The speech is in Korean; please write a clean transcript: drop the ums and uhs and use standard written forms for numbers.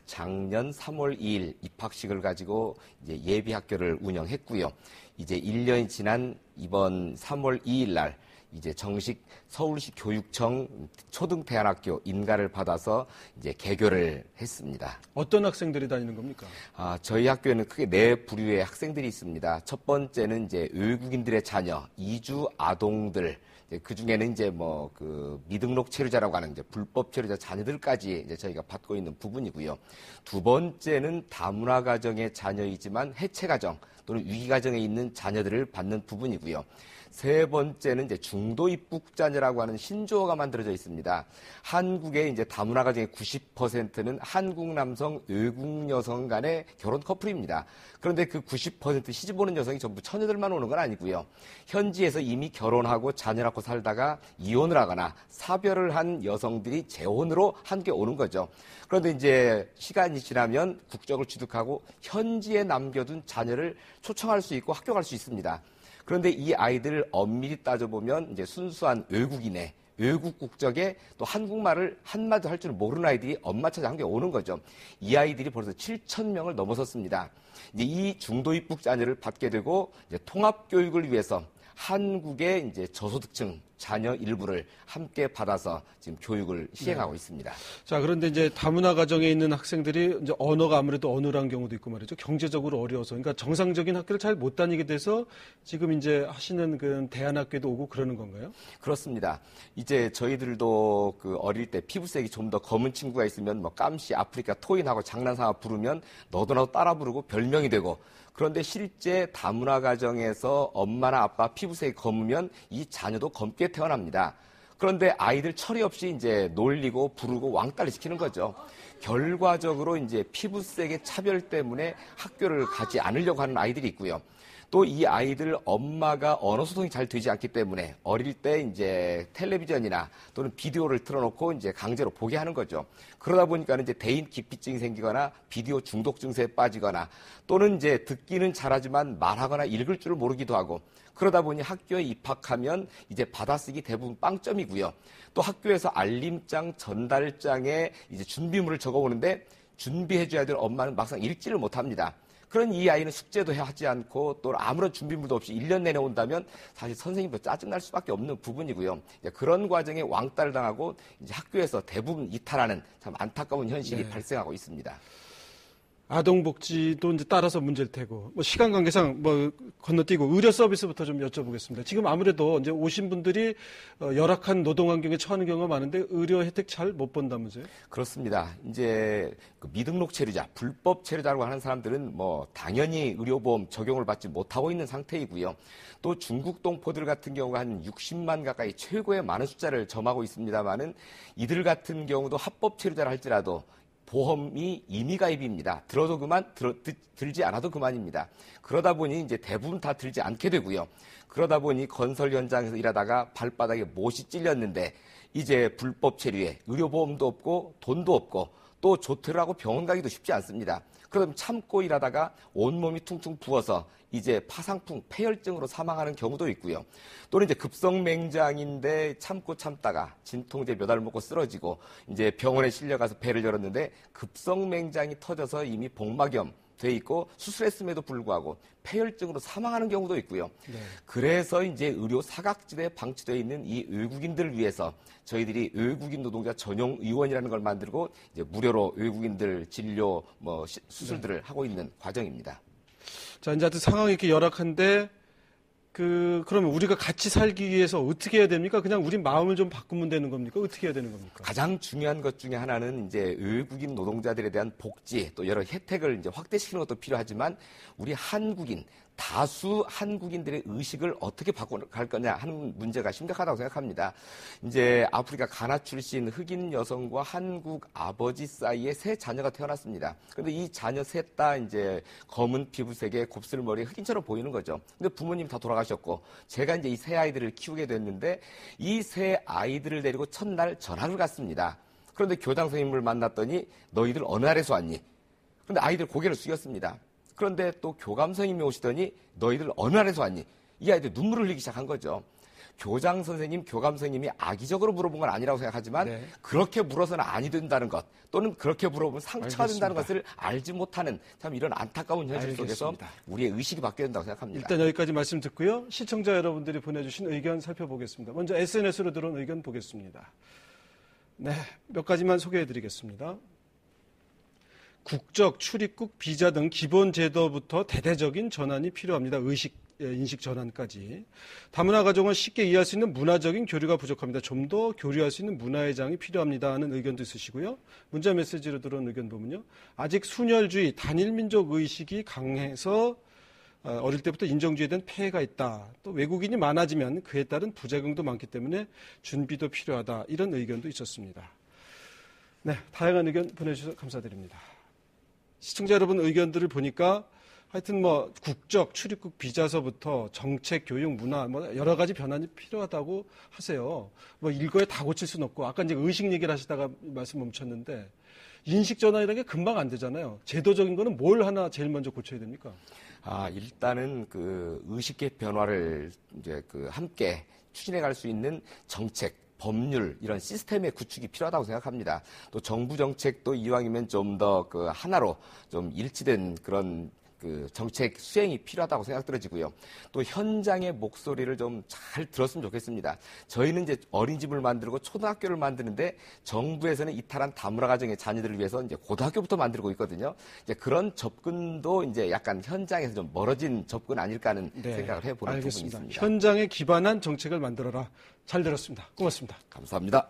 작년 3월 2일 입학식을 가지고 이제 예비 학교를 운영했고요. 이제 1년이 지난 이번 3월 2일 날 이제 정식 서울시 교육청 초등대안학교 인가를 받아서 이제 개교를 했습니다. 어떤 학생들이 다니는 겁니까? 저희 학교에는 크게 네 부류의 학생들이 있습니다. 첫 번째는 이제 외국인들의 자녀, 이주 아동들. 그 중에는 이제 미등록 체류자라고 하는 이제 불법 체류자 자녀들까지 이제 저희가 받고 있는 부분이고요. 두 번째는 다문화 가정의 자녀이지만 해체 가정 또는 위기 가정에 있는 자녀들을 받는 부분이고요. 세 번째는 이제 중도 입국 자녀라고 하는 신조어가 만들어져 있습니다. 한국의 이제 다문화 가정의 90%는 한국 남성, 외국 여성 간의 결혼 커플입니다. 그런데 그 90% 시집 오는 여성이 전부 처녀들만 오는 건 아니고요. 현지에서 이미 결혼하고 자녀 낳고 살다가 이혼을 하거나 사별을 한 여성들이 재혼으로 한국에 오는 거죠. 그런데 이제 시간이 지나면 국적을 취득하고 현지에 남겨둔 자녀를 초청할 수 있고 학교 갈 수 있습니다. 그런데 이 아이들을 엄밀히 따져보면 이제 순수한 외국인의 외국 국적에 또 한국말을 한마디 할 줄 모르는 아이들이 엄마 찾아 한국에 오는 거죠. 이 아이들이 벌써 7,000명을 넘어섰습니다. 이제 이 중도 입국 자녀를 받게 되고 이제 통합 교육을 위해서 한국의 이제 저소득층 자녀 일부를 함께 받아서 지금 교육을 시행하고 있습니다. 자, 그런데 이제 다문화 가정에 있는 학생들이 이제 언어가 아무래도 어눌한 경우도 있고 말이죠. 경제적으로 어려워서. 그러니까 정상적인 학교를 잘 못 다니게 돼서 지금 이제 하시는 그 대안학교도 오고 그러는 건가요? 그렇습니다. 이제 저희들도 그 어릴 때 피부색이 좀 더 검은 친구가 있으면 깜시, 아프리카, 토인하고 장난삼아 부르면 너도 나도 따라 부르고 별명이 되고 그런데 실제 다문화 가정에서 엄마나 아빠 피부색이 검으면 이 자녀도 검게 태어납니다. 그런데 아이들 처리 없이 이제 놀리고 부르고 왕따를 시키는 거죠. 결과적으로 이제 피부색의 차별 때문에 학교를 가지 않으려고 하는 아이들이 있고요. 또 이 아이들 엄마가 언어 소통이 잘 되지 않기 때문에 어릴 때 이제 텔레비전이나 또는 비디오를 틀어놓고 이제 강제로 보게 하는 거죠. 그러다 보니까 이제 대인 기피증이 생기거나 비디오 중독 증세에 빠지거나 또는 이제 듣기는 잘하지만 말하거나 읽을 줄을 모르기도 하고 그러다 보니 학교에 입학하면 이제 받아쓰기 대부분 빵점이고요. 또 학교에서 알림장, 전달장에 이제 준비물을 적어오는데 준비해줘야 될 엄마는 막상 읽지를 못합니다. 그런 이 아이는 숙제도 하지 않고 또 아무런 준비물도 없이 1년 내내 온다면 사실 선생님도 짜증날 수밖에 없는 부분이고요. 그런 과정에 왕따를 당하고 이제 학교에서 대부분 이탈하는 참 안타까운 현실이 발생하고 있습니다. 아동복지도 이제 따라서 문제일 테고, 시간 관계상 건너뛰고 의료 서비스부터 좀 여쭤보겠습니다. 지금 아무래도 이제 오신 분들이 열악한 노동 환경에 처하는 경우가 많은데 의료 혜택 잘 못 본다면서요? 그렇습니다. 이제 그 미등록 체류자, 불법 체류자라고 하는 사람들은 당연히 의료보험 적용을 받지 못하고 있는 상태이고요. 또 중국 동포들 같은 경우가 한 60만 가까이 최고의 많은 숫자를 점하고 있습니다만은 이들 같은 경우도 합법 체류자라 할지라도 보험이 임의가입입니다. 들어도 그만, 들지 않아도 그만입니다. 그러다 보니 이제 대부분 다 들지 않게 되고요. 그러다 보니 건설 현장에서 일하다가 발바닥에 못이 찔렸는데 이제 불법 체류에 의료보험도 없고 돈도 없고 또 조퇴를 하고 병원 가기도 쉽지 않습니다. 그럼 참고 일하다가 온몸이 퉁퉁 부어서 이제 파상풍, 폐혈증으로 사망하는 경우도 있고요. 또는 이제 급성맹장인데 참다가 진통제 몇 알 먹고 쓰러지고 이제 병원에 실려가서 배를 열었는데 급성맹장이 터져서 이미 복막염 돼 있고 수술했음에도 불구하고 폐혈증으로 사망하는 경우도 있고요. 네. 그래서 이제 의료 사각지대에 방치되어 있는 이 외국인들을 위해서 저희들이 외국인 노동자 전용 의원이라는 걸 만들고 이제 무료로 외국인들 진료 수술들을 하고 있는 과정입니다. 자, 이제 하여튼 상황이 이렇게 열악한데 그러면 우리가 같이 살기 위해서 어떻게 해야 됩니까? 그냥 우리 마음을 좀 바꾸면 되는 겁니까? 어떻게 해야 되는 겁니까? 가장 중요한 것 중에 하나는 이제 외국인 노동자들에 대한 복지 또 여러 혜택을 이제 확대시키는 것도 필요하지만 우리 한국인 다수 한국인들의 의식을 어떻게 바꿔갈 거냐 하는 문제가 심각하다고 생각합니다. 이제 아프리카 가나 출신 흑인 여성과 한국 아버지 사이에 세 자녀가 태어났습니다. 그런데 이 자녀 셋 다 이제 검은 피부색에 곱슬머리에 흑인처럼 보이는 거죠. 근데 부모님이 다 돌아가셨고 제가 이제 이 세 아이들을 키우게 됐는데 이 세 아이들을 데리고 첫날 전학을 갔습니다. 그런데 교장 선생님을 만났더니 너희들 어느 나라에서 왔니? 그런데 아이들 고개를 숙였습니다. 그런데 또 교감 선생님이 오시더니 너희들 어느 나라에서 왔니? 이 아이들 눈물을 흘리기 시작한 거죠. 교장 선생님, 교감 선생님이 악의적으로 물어본 건 아니라고 생각하지만 네. 그렇게 물어서는 아니 된다는 것 또는 그렇게 물어보면 상처가 알겠습니다. 된다는 것을 알지 못하는 참 이런 안타까운 현실 속에서 알겠습니다. 우리의 의식이 바뀌어야 된다고 생각합니다. 일단 여기까지 말씀 듣고요. 시청자 여러분들이 보내주신 의견 살펴보겠습니다. 먼저 SNS로 들어온 의견 보겠습니다. 네, 몇 가지만 소개해드리겠습니다. 국적, 출입국, 비자 등 기본 제도부터 대대적인 전환이 필요합니다. 인식 전환까지. 다문화 가정은 쉽게 이해할 수 있는 문화적인 교류가 부족합니다. 좀 더 교류할 수 있는 문화의 장이 필요합니다 하는 의견도 있으시고요. 문자 메시지로 들어온 의견 보면요. 아직 순혈주의, 단일민족 의식이 강해서 어릴 때부터 인종주의에 대한 폐해가 있다. 또 외국인이 많아지면 그에 따른 부작용도 많기 때문에 준비도 필요하다. 이런 의견도 있었습니다. 네, 다양한 의견 보내주셔서 감사드립니다. 시청자 여러분 의견들을 보니까 하여튼 뭐 국적, 출입국 비자서부터 정책, 교육, 문화 뭐 여러 가지 변환이 필요하다고 하세요. 뭐 일거에 다 고칠 수는 없고 아까 이제 의식 얘기를 하시다가 말씀 멈췄는데 인식 전환이라는 게 금방 안 되잖아요. 제도적인 거는 뭘 하나 제일 먼저 고쳐야 됩니까? 일단은 그 의식의 변화를 이제 그 함께 추진해 갈 수 있는 정책, 법률 이런 시스템의 구축이 필요하다고 생각합니다. 또 정부 정책도 이왕이면 좀 더 그 하나로 좀 일치된 그런 그 정책 수행이 필요하다고 생각들어지고요. 또 현장의 목소리를 좀 잘 들었으면 좋겠습니다. 저희는 이제 어린이집을 만들고 초등학교를 만드는데 정부에서는 이탈한 다문화 가정의 자녀들을 위해서 이제 고등학교부터 만들고 있거든요. 이제 그런 접근도 이제 약간 현장에서 좀 멀어진 접근 아닐까 하는 생각을 해보는 부분이 있습니다. 현장에 기반한 정책을 만들어라. 잘 들었습니다. 고맙습니다. 감사합니다.